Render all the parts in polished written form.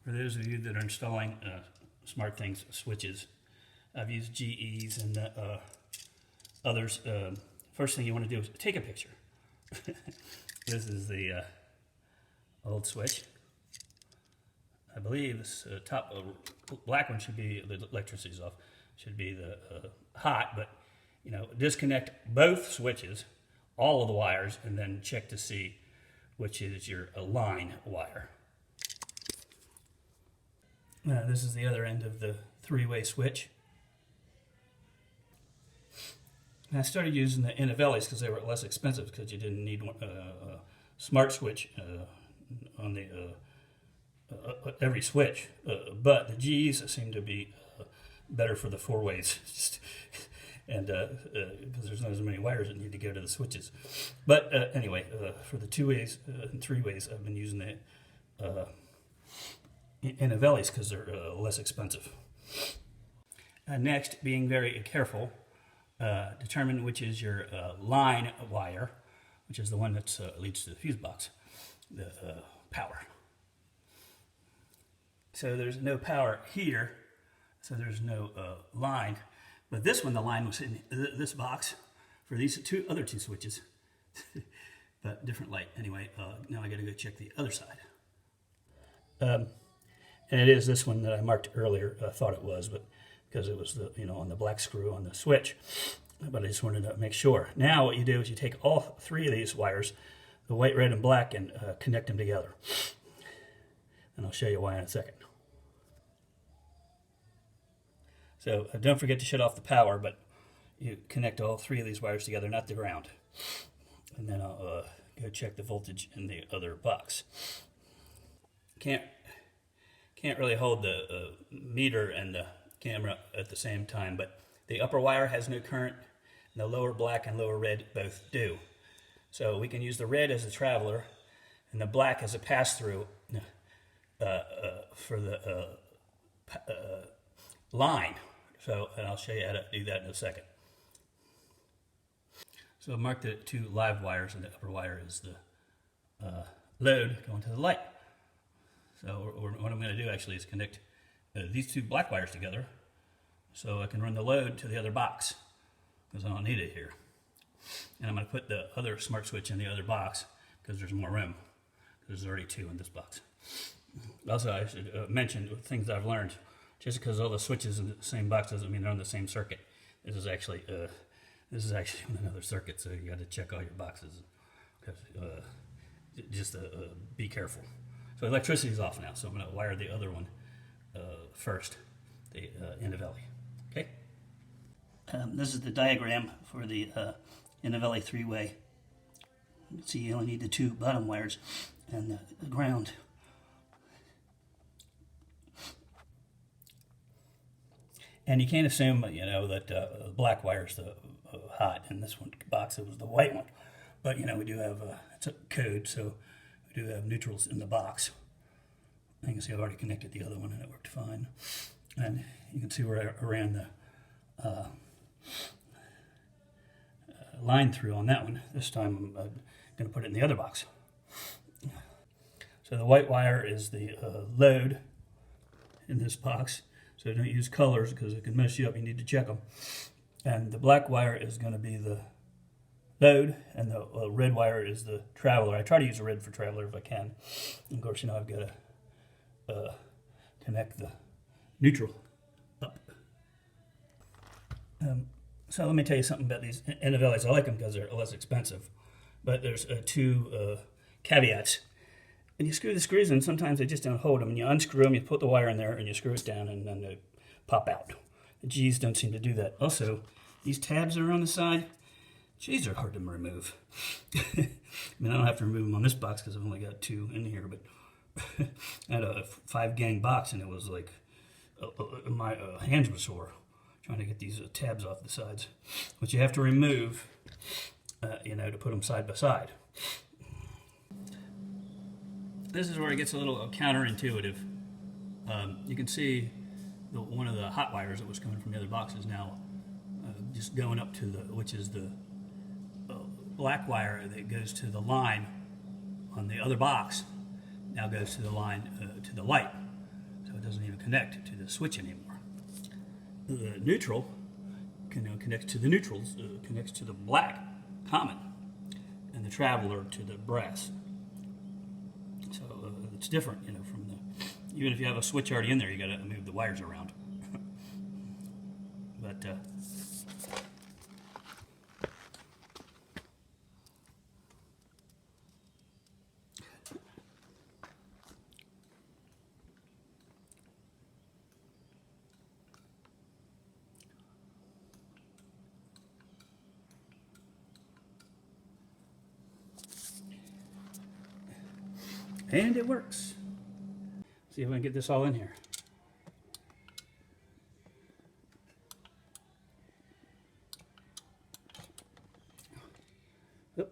For those of you that are installing Smartthings switches, I've used GEs and others. First thing you want to do is take a picture. This is the old switch. I believe this top black one should be, the electricity's off, should be the hot, but you know, disconnect both switches, all of the wires, and then check to see which is your line wire. This is the other end of the three-way switch. And I started using the Inovellis because they were less expensive, because you didn't need one, a smart switch on the every switch. But the G's seem to be better for the four ways, and because there's not as many wires that need to go to the switches. But anyway, for the two ways and three ways, I've been using the Inovellis because they're less expensive. Next, being very careful, determine which is your line wire, which is the one that leads to the fuse box, the power. So there's no power here, so there's no line. But this one, the line was in this box for these other two switches, but different light. Anyway, now I got to go check the other side. And it is this one that I marked earlier. I thought it was, but because it was the, you know, on the black screw on the switch. But I just wanted to make sure. Now what you do is you take all three of these wires, the white, red, and black, and connect them together. And I'll show you why in a second. So don't forget to shut off the power, but you connect all three of these wires together, not the ground. And then I'll go check the voltage in the other box. Can't really hold the meter and the camera at the same time, but the upper wire has no current, and the lower black and lower red both do. So we can use the red as a traveler and the black as a pass-through for the line. So, and I'll show you how to do that in a second. So I marked the two live wires, and the upper wire is the load going to the light. So what I'm going to do actually is connect these two black wires together so I can run the load to the other box, because I don't need it here. And I'm going to put the other smart switch in the other box because there's more room. There's already two in this box. Also, I should mention things I've learned. Just because all the switches in the same box doesn't mean they're on the same circuit. This is actually on another circuit, so you got to check all your boxes. Just be careful. So electricity is off now, so I'm going to wire the other one first, the Inovelli. Okay. This is the diagram for the Inovelli three-way. You can see you only need the two bottom wires and the ground. And you can't assume, you know, that the black wire is the hot. In this one box, it was the white one. But, you know, we do have it's a code, so we do have neutrals in the box. You can see I've already connected the other one, and it worked fine. And you can see where I ran the line through on that one. This time I'm going to put it in the other box. So the white wire is the load in this box. So don't use colors because it can mess you up. You need to check them. And the black wire is going to be the load, and the red wire is the traveler. I try to use a red for traveler if I can. And of course, you know, I've got to connect the neutral up. So let me tell you something about these Inovellis. I like them because they're less expensive. But there's two caveats. And you screw the screws in, sometimes they just don't hold them. And you unscrew them, you put the wire in there, and you screw it down, and then they pop out. The G's don't seem to do that. Also, these tabs that are on the side, G's are hard to remove. I mean, I don't have to remove them on this box because I've only got two in here, but I had a 5-gang box, and it was like, my hands were sore trying to get these tabs off the sides, which you have to remove, you know, to put them side by side. This is where it gets a little counterintuitive. You can see one of the hot wires that was coming from the other box is now just going up to which is the black wire that goes to the line on the other box, now goes to the line to the light. doesn't even connect to the switch anymore. The neutral connects to the neutrals, connects to the black common, and the traveler to the brass. So it's different, from the. Even if you have a switch already in there, you got to move the wires around. But and it works. See if I can get this all in here. Oop.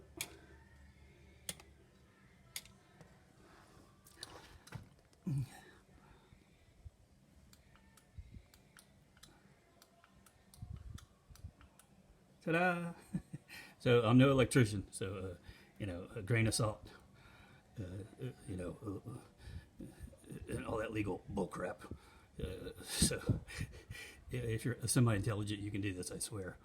Ta-da! So I'm no electrician, so a grain of salt. And all that legal bullcrap. So if you're semi-intelligent, you can do this, I swear.